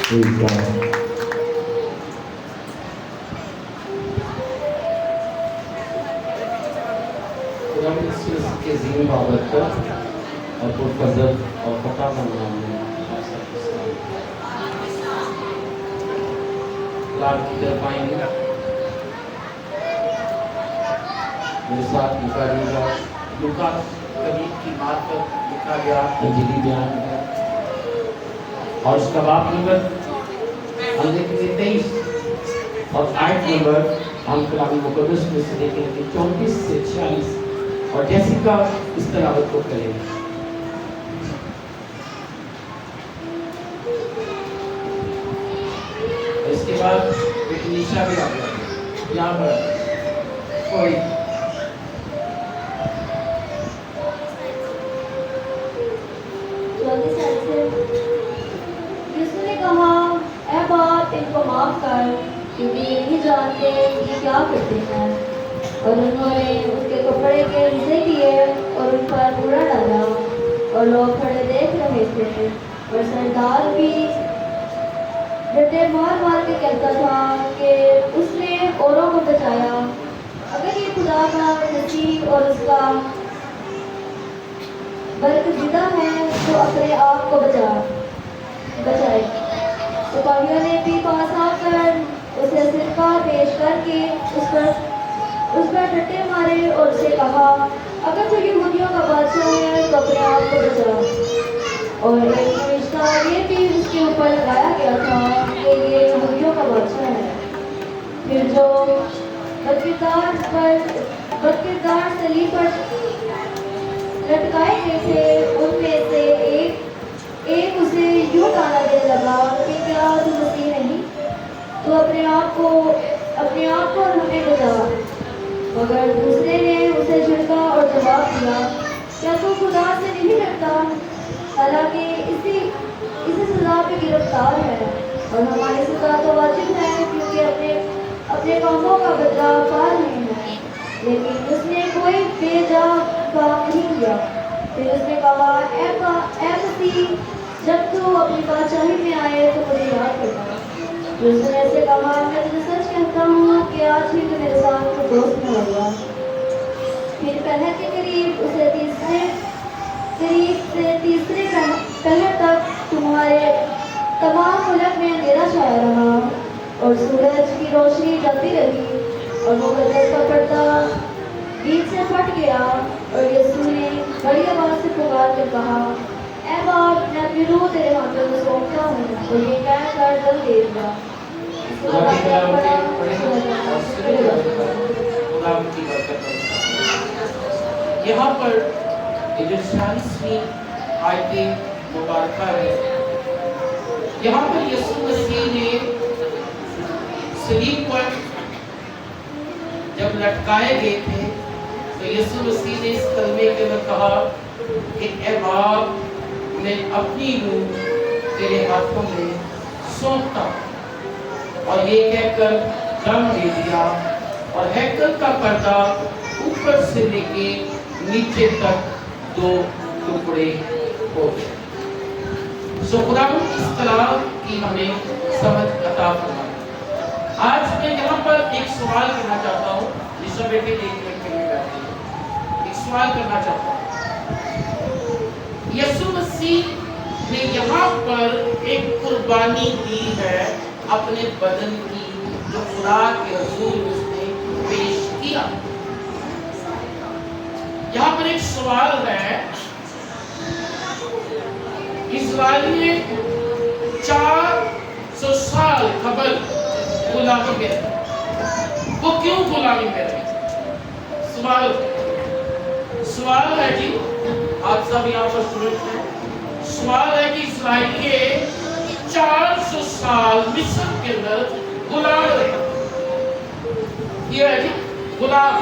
Praise God. खुदा इस चीज़ के ज़िम्मे बाबत कर और पुरफज़ल और फ़ता बनना लाभ की तरफ आएंगे मेरे साथ लिखा गया लूका करीब की बात पर लिखा गया इंजीली बयान है और उसका बाप नंबर हम देखेंगे 23 और आयत नंबर हम कलामी मुकद्दस में से देखेंगे 34 से 46 और जैसिका इस तलावत को करेंगे। इसके बाद एक निशा भी आ गया यहाँ पर कोई यीशु ने कहा, ऐ बाप इनको माफ कर क्योंकि ये नहीं जानते ये क्या करते हैं। और उन्होंने उसके कपड़े के हिस्से किए और उन पर कूड़ा डाला और लोग खड़े देख रहे थे। और सरदार भी डंडे मार मार के कहता था कि उसने औरों को बचाया। अगर ये खुदा का मसीह और उसका बरकजीदा है तो अपने आप को बचाए। सिपाहियों ने भी पास आकर उसे सिरका पेश करके उस पर डंडे मारे और उसे कहा, अगर तू यहूदियों का बादशाह है तो अपने आप को बचा। और एक फरिश्ता ये भी उसके ऊपर लगाया गया था कि ये यहूदियों का बादशाह है। फिर जो बदकिरदार सलीब पर लटकाए गए थे उनमें से एक उसे यूं ताना देने लगा कि क्या तू मसीह नहीं, तो अपने आप को हमें बचा। मगर दूसरे ने उसे झिड़का और जवाब दिया, क्या तू खुदा से नहीं डरता? हालांकि इसी सजा पे गिरफ्तार है और हमारी सजा तो वाजिब है क्योंकि अपने कामों का बदला पा रहे हैं। लेकिन उसने कोई बेजा काम नहीं किया। फिर उसने कहा, ऐ मसीह, जब तू अपनी बादशाही में आए तो मुझे याद करना। फिर उसने ऐसे कहा, मैं तुझे सच कहता हूँ कि आज ही तो मेरे साथ तो दोस्त में होगा। फिर पहर के करीब से तीसरे पहर तक तुम्हारे तमाम मुल्क में अंधेरा छाया रहा और सूरज की रोशनी जलती रही और मुकद्दस का पर्दा बीच से फट गया। और यीशु ने बड़ी आवाज से पुकार कर कहा, ऐ बाप, मैं अपनी रूह तेरे हाथों में सौंपता हूँ। और ये कहकर जल दे दिया। यहाँ पर ये जो 46वीं आयतें मुबारक है, यहाँ पर यीशु मसीह ने सलीब पर जब लटकाए गए थे तो यीशु मसीह ने इस कलमे के अंदर कहा कि ऐ बाप, मैं अपनी रूह तेरे हाथों में सौंपता हूं। और ये कहकर दम दे दिया और हैकल का पर्दा ऊपर से लेके नीचे तक 2 टुकड़े हो गए। सो खुदा इस तरह की हमें समझ अता फरमाए। आज मैं यहाँ पर एक सवाल करना चाहता हूँ, जिस बेटे एक मिनट के लिए बैठे एक सवाल करना चाहता हूँ। यीशु मसीह ने यहाँ पर एक कुर्बानी दी है अपने बदन की, जो खुदा के रसूल उसने पेश किया। यहाँ पर एक सवाल है, इस्राएल में 400 साल कबल गुलामी में रहे, वो क्यों गुलामी में रहे? सवाल है जी, आप सब यहाँ पर स्टूडेंट हैं। सवाल है कि इस्राएल के 400 साल मिस्र के अंदर गुलाम रहे। ये है जी गुलाम,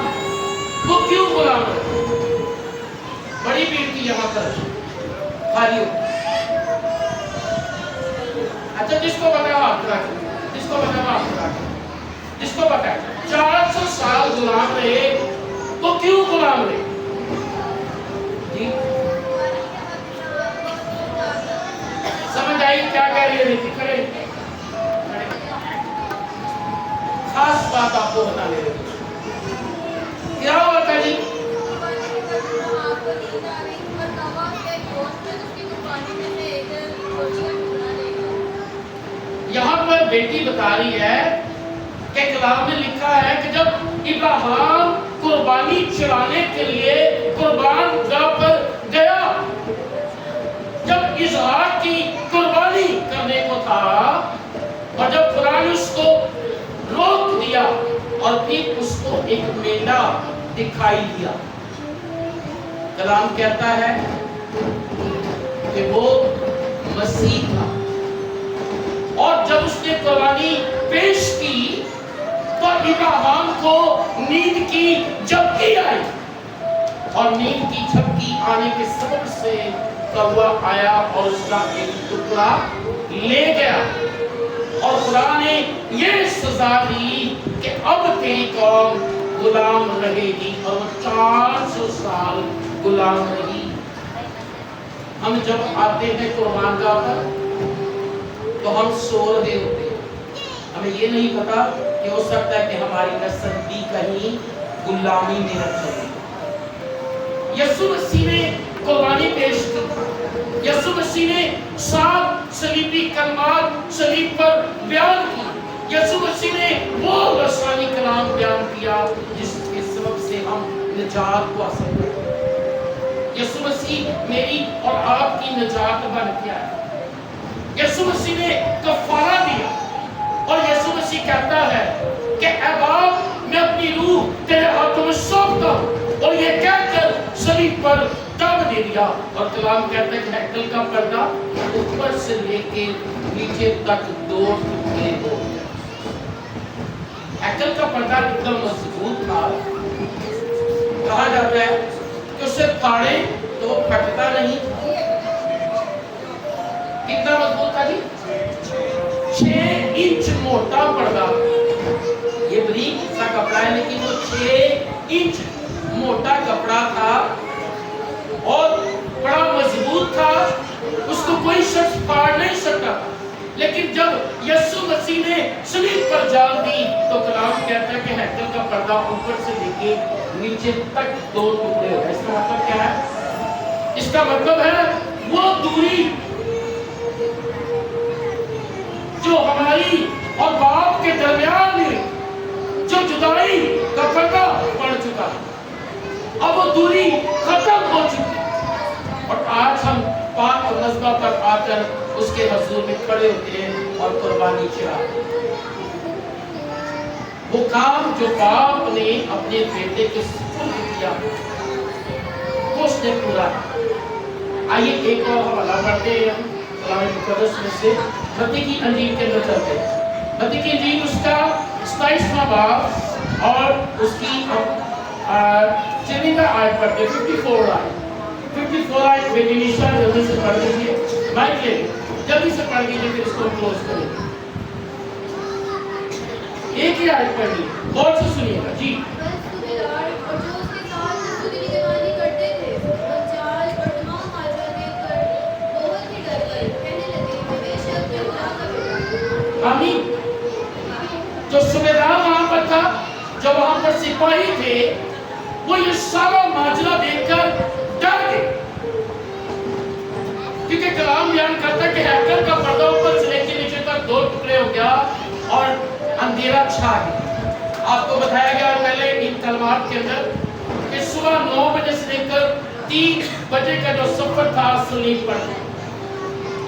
वो क्यों गुलाम रहे? बड़ी भीड़ की यहाँ पर खाली हो। अच्छा, जिसको बताया आप जिसको बताया 400 साल गुलाम रहे, वो क्यों गुलाम रहे? जी समझ आई क्या कह रही है? खास बात आपको बताने लगी। क्या हुआ था जी? यहाँ पर बेटी बता रही है कि कलाम में लिखा है कि जब इब्राहिम कुर्बानी चढ़ाने के लिए कुर्बान गाह पर गया, जब इसहाक की कुर्बानी करने को था, और जब खुदा ने उसको रोक दिया और फिर उसको एक मेंढा दिखाई दिया, कलाम कहता है कि वो मसीह था। और जब उसने कुर्बानी पेश की तो इब्राहिम को नींद की झपकी आई, और नींद की झपकी आने के सबब से कौवा आया और उसका एक टुकड़ा ले गया, और खुदा ने ये सजा दी कि अब तेरी कौम गुलाम रहेगी, और वो 400 साल गुलाम रही। हम जब आते हैं कुर्बान गाह पर तो हम सो रहे होते हैं, हमें ये नहीं पता कि हो सकता है कि हमारी नस्ल भी कहीं गुलामी में रखेगी। यीशु मसीह ने कुर्बानी पेश की, यीशु मसीह ने 7 सलीबी कलमात सलीब पर बयान की, यीशु मसीह ने वो रसानी कलाम बयान किया जिसके सबब से हम निजात को हासिल करते हैं। यीशु मसीह मेरी और आपकी निजात बन के आया। यीशु मसीह ने कफारा दिया, और यीशु मसीह कहता है कि ऐ बाप, मैं अपनी रूह तेरे हाथों में सौंपता हूं, और ये कहकर सलीब पर दम दे दिया। और कलाम कहता है कि हैकल का पर्दा ऊपर से लेके नीचे तक 2 टुकड़े हो गए। हैकल का पर्दा एकदम मजबूत था, कहा जाता है कि उसे फाड़े तो फटता नहीं। कितना मजबूत था जी? 6 इंच मोटा पर्दा। ये बारीक सा कपड़ा है, लेकिन वो 6 इंच मोटा कपड़ा था और बड़ा मजबूत था, उसको कोई शख्स फाड़ नहीं सकता। लेकिन जब यीशु मसीह ने सलीब पर जान दी तो कलाम कहता है कि हैकल का पर्दा ऊपर से लेके नीचे तक 2 टुकड़े हो गए। इसका मतलब क्या है? इसका मतलब है वो दूरी जो हमारी और बाप के दरमियान में जो जुदाई का पर्दा पड़ चुका, अब वो दूरी खत्म हो चुकी, और आज हम पाक नज़्बा पर आकर उसके हजूर में खड़े होते हैं और कुर्बानी चढ़ाते हैं। वो काम जो बाप ने अपने बेटे के सुपुर्द किया वो उसने पूरा। आइए एक और हवाला पढ़ते हैं हम कलाम मुक़द्दस में से, मत्ती की इंजील के अंदर चलते हैं। मत्ती की इंजील उसका 27वां बाब और उसकी 54 आयत पढ़ते हैं, 54 आयत बेनिशा जल्दी से पढ़ लीजिए, माइक ले जल्दी से पढ़ लीजिए, फिर इसको क्लोज करेंगे। एक ही आयत पढ़ लीजिए, गौर से सुनिएगा जी। आमीन। जो सूबेदार वहां पर था, जो वहां पर सिपाही थे, वो ये सारा माजरा देखकर डर गए, क्योंकि कलाम बयान करता कि हैकल का पर्दा ऊपर से लेकर नीचे तक 2 टुकड़े हो गया और अंधेरा छा गया। आपको बताया गया पहले इन कलमात के अंदर कि सुबह 9 बजे से लेकर 3 बजे का जो सफर था सलीब पर,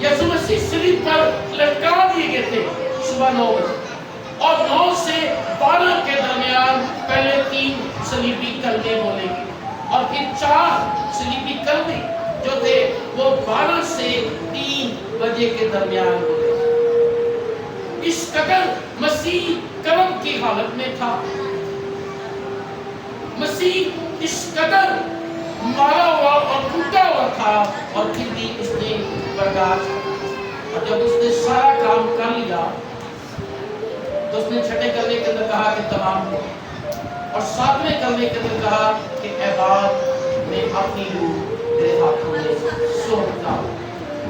यीशु मसीह सलीब पर लटका दिए गए थे सुबह 9 बजे, और 9 से 12 के दरमियान पहले 3 सलीबी कलमे बोलेंगे, और फिर 4 सलीबी कलमे जो थे वो 12 से 3 बजे के दरमियान बोलेंगे। इस कदर मसीह कर्म की हालत में था, मसीह इस कदर मारा हुआ और टूटा हुआ था, और फिर भी उसने बर्दाश्त। और जब उसने सारा काम कर लिया तो उसने छठे कलमे के अंदर कहा कि तमाम हो, और 7वें कलमे के अंदर कहा कि ऐ बाप, मैं अपनी रूह तेरे हाथों में सौंपता हूं,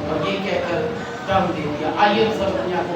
और ये कहकर दम दे दिया। आइए सब दुनिया को